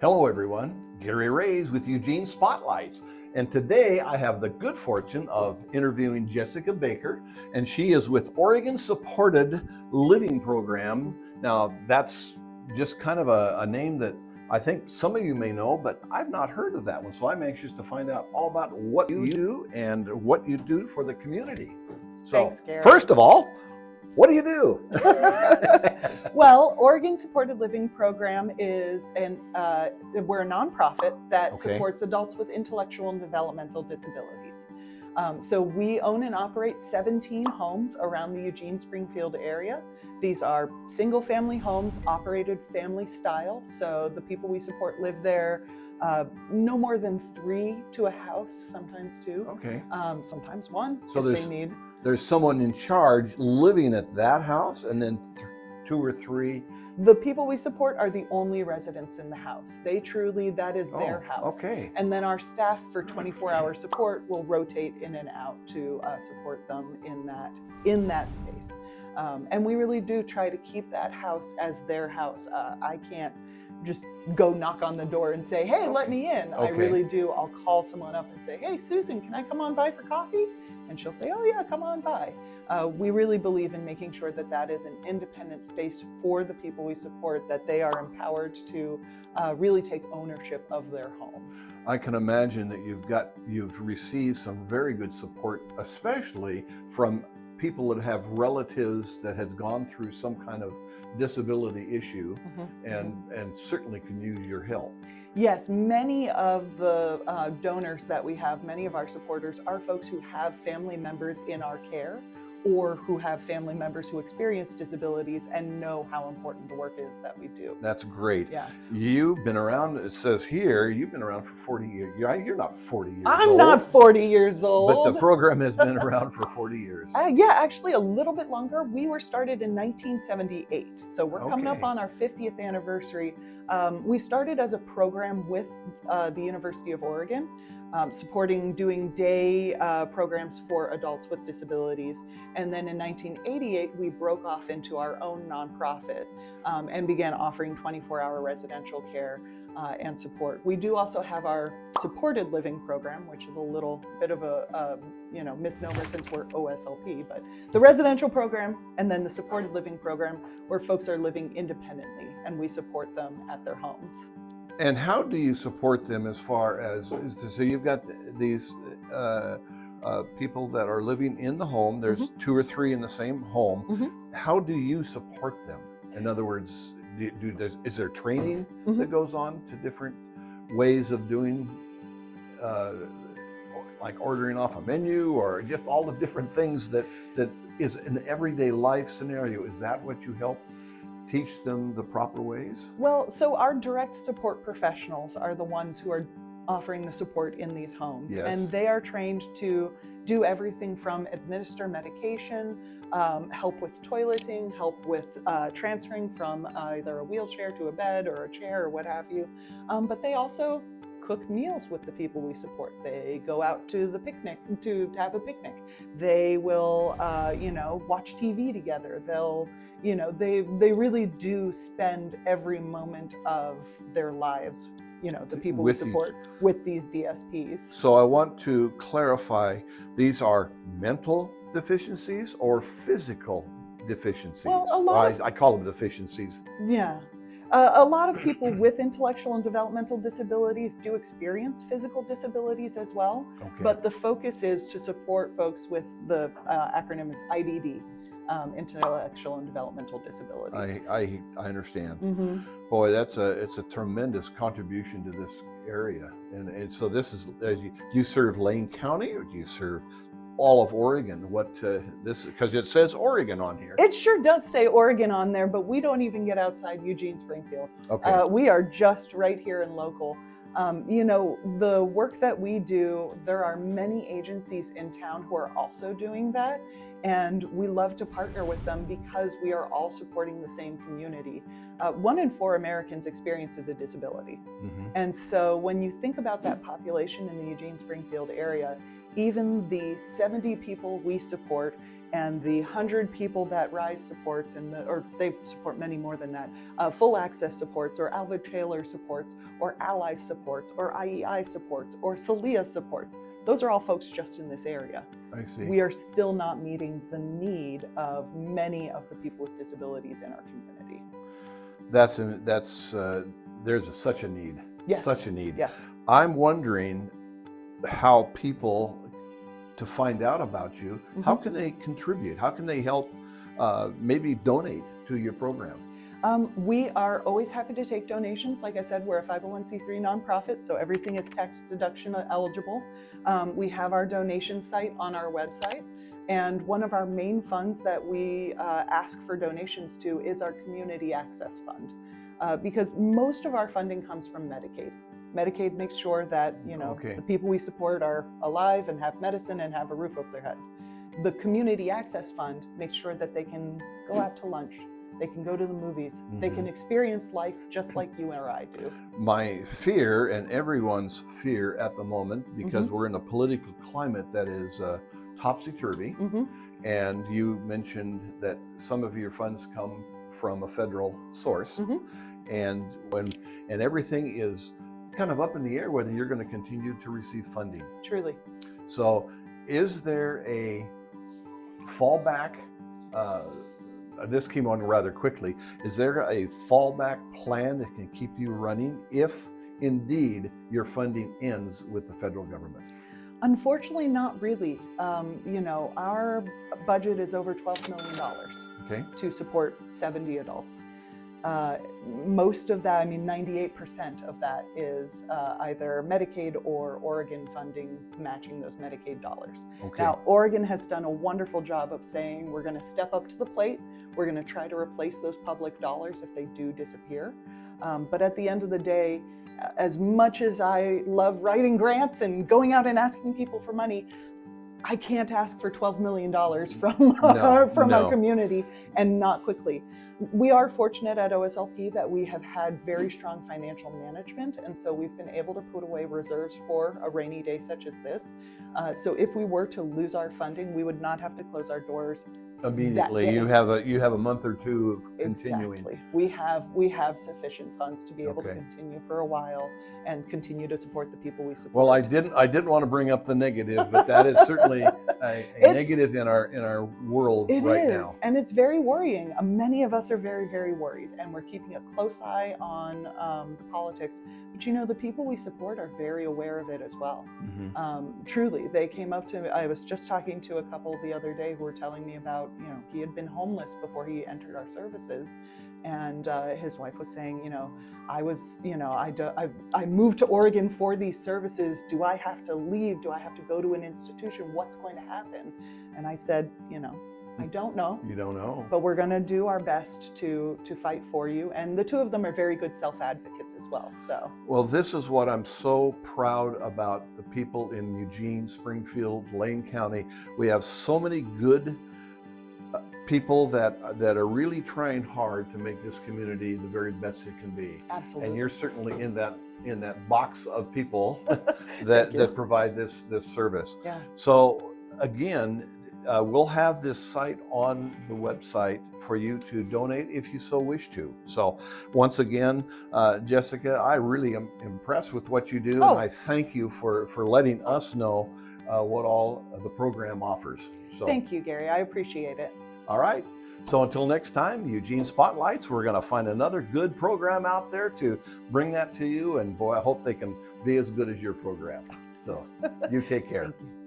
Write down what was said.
Hello everyone, Gary Raze with Eugene Spotlights. And today I have the good fortune of interviewing Jessica Baker, and she is with Oregon Supported Living Program. Now that's just kind of a name that I think some of you may know, but I've not heard of that one. So I'm anxious to find out all about what you do and what you do for the community. So Thanks, Gary. First of all, what do you do? Well, Oregon Supported Living Program is we're a nonprofit that supports adults with intellectual and developmental disabilities. So we own and operate 17 homes around the Eugene Springfield area. These are single family homes operated family style. So the people we support live there no more than 3 to a house, sometimes 2. Okay. Sometimes 1 so if they need. There's someone in charge living at that house, and then 2 or 3. The people we support are the only residents in the house. That is their house. Okay. And then our staff for 24-hour support will rotate in and out to support them in that space. And we really do try to keep that house as their house. I can't just go knock on the door and say, hey, let me in. I really do. I'll call someone up and say, hey, Susan, can I come on by for coffee? And she'll say, oh yeah, come on by. We really believe in making sure that that is an independent space for the people we support, that they are empowered to really take ownership of their homes. I can imagine that you've received some very good support, especially from people that have relatives that has gone through some kind of disability issue, and certainly can use your help. Yes, many of the donors that we have, many of our supporters are folks who have family members in our care, or who have family members who experience disabilities and know how important the work is that we do. That's great. Yeah. You've been around, it says here, you've been around for 40 years. You're not 40 years old. I'm not 40 years old. But the program has been around for 40 years. Yeah, actually a little bit longer. We were started in 1978. So we're coming up on our 50th anniversary. We started as a program with the University of Oregon, supporting doing day programs for adults with disabilities. And then in 1988, we broke off into our own nonprofit and began offering 24-hour residential care and support. We do also have our supported living program, which is a little bit of a misnomer since we're OSLP, but the residential program and then the supported living program where folks are living independently and we support them at their homes. And how do you support them as far as, so you've got these people that are living in the home, there's 2 or 3 in the same home. How do you support them? In other words, is there training that goes on to different ways of doing, like ordering off a menu, or just all the different things that is an everyday life scenario? Is that what you help teach them the proper ways? Well, so our direct support professionals are the ones who are offering the support in these homes. Yes. And they are trained to do everything from administer medication, help with toileting, help with transferring from either a wheelchair to a bed or a chair or what have you. But they also cook meals with the people we support. They go out to the picnic to have a picnic. They will, watch TV together. They'll, they really do spend every moment of their lives, the people we support with these DSPs. So I want to clarify, these are mental deficiencies or physical deficiencies? Well, I call them deficiencies. Yeah. A lot of people with intellectual and developmental disabilities do experience physical disabilities as well, but the focus is to support folks with the acronym is IDD, intellectual and developmental disabilities. I understand. Boy, it's a tremendous contribution to this area. And so this is, do you serve Lane County, or do you serve all of Oregon? Because it says Oregon on here. It sure does say Oregon on there, but we don't even get outside Eugene Springfield. We are just right here in local. The work that we do, there are many agencies in town who are also doing that, and we love to partner with them because we are all supporting the same community. 1 in 4 Americans experiences a disability. And so when you think about that population in the Eugene Springfield area, even the 70 people we support and the 100 people that Raze supports, or they support many more than that, full access supports, or Alva Taylor supports, or Ally supports, or IEI supports, or Celia supports. Those are all folks just in this area. I see. We are still not meeting the need of many of the people with disabilities in our community. There's such a need. Yes. Such a need. Yes. I'm wondering how people, to find out about you, how can they contribute? How can they help, maybe donate to your program? We are always happy to take donations. Like I said, we're a 501c3 nonprofit, so everything is tax deduction eligible. We have our donation site on our website, and one of our main funds that we ask for donations to is our Community Access Fund, because most of our funding comes from Medicaid. Medicaid makes sure that the people we support are alive and have medicine and have a roof over their head. The Community Access Fund makes sure that they can go out to lunch, they can go to the movies, they can experience life just like you or I do. My fear, and everyone's fear at the moment, because we're in a political climate that is topsy-turvy, and you mentioned that some of your funds come from a federal source, and everything is kind of up in the air whether you're going to continue to receive funding. Truly. So is there a fallback? This came on rather quickly. Is there a fallback plan that can keep you running if indeed your funding ends with the federal government? Unfortunately, not really. Our budget is over $12 million to support 70 adults. Most of that, 98% of that is either Medicaid or Oregon funding matching those Medicaid dollars. Now, Oregon has done a wonderful job of saying we're going to step up to the plate. We're going to try to replace those public dollars if they do disappear. But at the end of the day, as much as I love writing grants and going out and asking people for money, I can't ask for $12 million from our community and not quickly. We are fortunate at OSLP that we have had very strong financial management, and so we've been able to put away reserves for a rainy day such as this. So if we were to lose our funding, we would not have to close our doors immediately. You have a month or two of continuing. Exactly. We have sufficient funds to be able to continue for a while and continue to support the people we support. Well, I didn't want to bring up the negative, but that is certainly a negative in our world right now. And it's very worrying. Many of us are very, very worried, and we're keeping a close eye on the politics. But the people we support are very aware of it as well. Truly, they came up to me. I was just talking to a couple the other day who were telling me about, he had been homeless before he entered our services, and his wife was saying, I moved to Oregon for these services. Do I have to leave? Do I have to go to an institution? What's going to happen? And I said, I don't know. You don't know. But we're going to do our best to fight for you. And the two of them are very good self-advocates as well. So. Well, this is what I'm so proud about the people in Eugene, Springfield, Lane County. We have so many good people that are really trying hard to make this community the very best it can be. Absolutely. And you're certainly in that box of people that provide this service. Yeah. So again, we'll have this site on the website for you to donate if you so wish to. So once again, Jessica, I really am impressed with what you do, and I thank you for letting us know what all the program offers. So thank you, Gary. I appreciate it. All right. So until next time, Eugene Spotlights, we're going to find another good program out there to bring that to you. And boy, I hope they can be as good as your program. So you take care. Thank you.